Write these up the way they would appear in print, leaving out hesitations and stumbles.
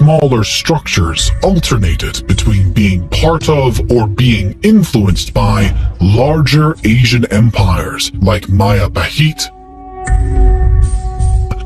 smaller structures alternated between being part of or being influenced by larger Asian empires like Maya Pahit.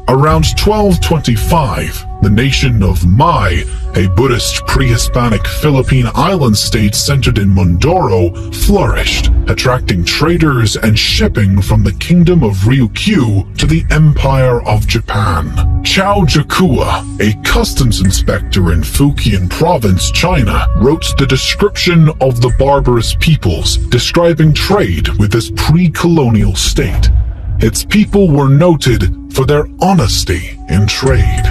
Around 1225, the nation of Mai, a Buddhist pre-Hispanic Philippine island state centered in Mindoro, flourished, attracting traders and shipping from the kingdom of Ryukyu to the Empire of Japan. Chao Jakua, a customs inspector in Fujian province, China, wrote the description of the barbarous peoples, describing trade with this pre-colonial state. Its people were noted for their honesty in trade.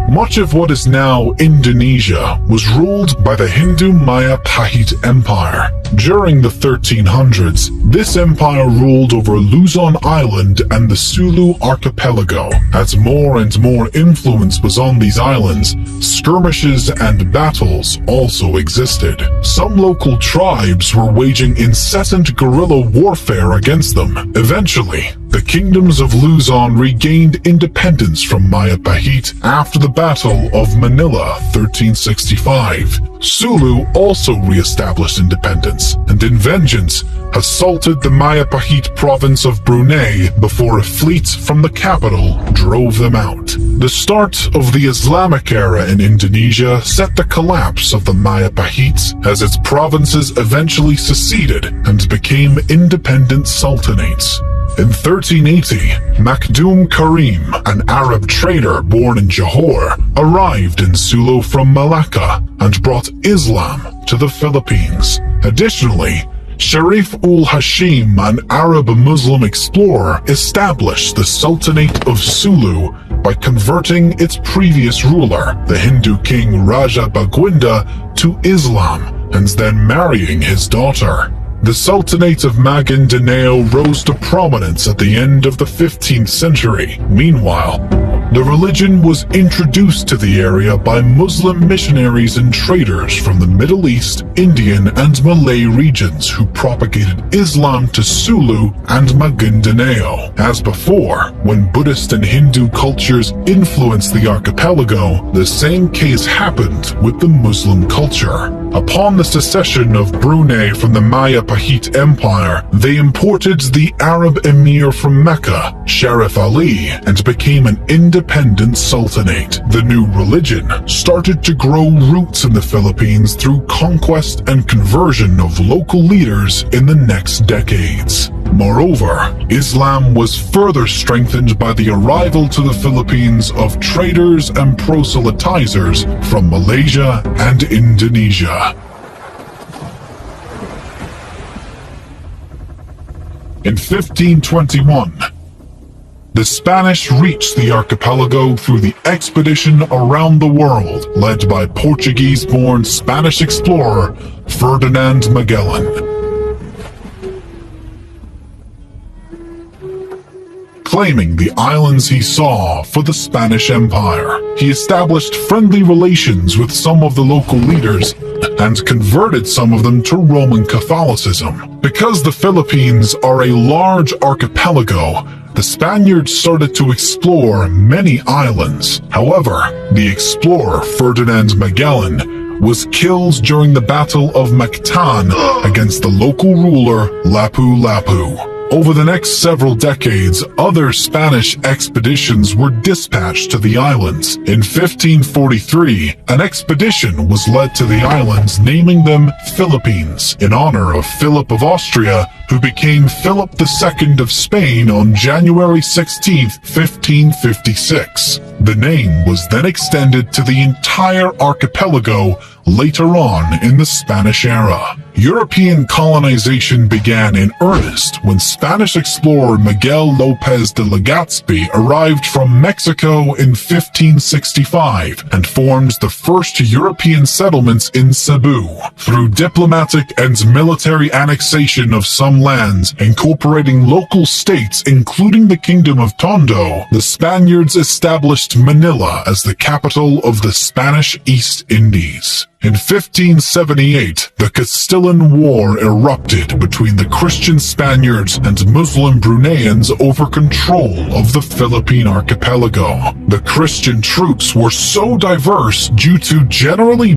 Much of what is now Indonesia was ruled by the Hindu Maya Pahit Empire. During the 1300s, this empire ruled over Luzon Island and the Sulu archipelago. As more and more influence was on these islands, skirmishes and battles also existed. Some local tribes were waging incessant guerrilla warfare against them. Eventually, the kingdoms of Luzon regained independence from Maya Pahit after the Battle of Manila 1365. Sulu also re-established independence, and in vengeance, assaulted the Maya Pahit province of Brunei before a fleet from the capital drove them out. The start of the Islamic era in Indonesia set the collapse of the Maya Pahit as its provinces eventually seceded and became independent sultanates. In 1380, Makhdoom Karim, an Arab trader born in Johor, arrived in Sulu from Malacca and brought Islam to the Philippines. Additionally, Sharif-ul-Hashim, an Arab Muslim explorer, established the Sultanate of Sulu by converting its previous ruler, the Hindu king Raja Baginda, to Islam and then marrying his daughter. The Sultanate of Maguindanao rose to prominence at the end of the 15th century. Meanwhile, the religion was introduced to the area by Muslim missionaries and traders from the Middle East, Indian, and Malay regions who propagated Islam to Sulu and Maguindanao. As before, when Buddhist and Hindu cultures influenced the archipelago, the same case happened with the Muslim culture. Upon the secession of Brunei from the Maya Pahit Empire, they imported the Arab emir from Mecca, Sharif Ali, and became an independent sultanate. The new religion started to grow roots in the Philippines through conquest and conversion of local leaders in the next decades. Moreover, Islam was further strengthened by the arrival to the Philippines of traders and proselytizers from Malaysia and Indonesia. In 1521, the Spanish reached the archipelago through the expedition around the world led by Portuguese-born Spanish explorer Ferdinand Magellan. Claiming the islands he saw for the Spanish Empire, he established friendly relations with some of the local leaders and converted some of them to Roman Catholicism. Because the Philippines are a large archipelago, the Spaniards started to explore many islands. However, the explorer Ferdinand Magellan was killed during the Battle of Mactan against the local ruler Lapu-Lapu. Over the next several decades, other Spanish expeditions were dispatched to the islands. In 1543, an expedition was led to the islands, naming them Philippines, in honor of Philip of Austria, who became Philip II of Spain on January 16, 1556. The name was then extended to the entire archipelago later on in the Spanish era. European colonization began in earnest when Spanish explorer Miguel López de Legazpi arrived from Mexico in 1565 and formed the first European settlements in Cebu. Through diplomatic and military annexation of some lands, incorporating local states including the Kingdom of Tondo, the Spaniards established Manila as the capital of the Spanish East Indies. In 1578, the Castilian War erupted between the Christian Spaniards and Muslim Bruneians over control of the Philippine archipelago. The Christian troops were so diverse due to generally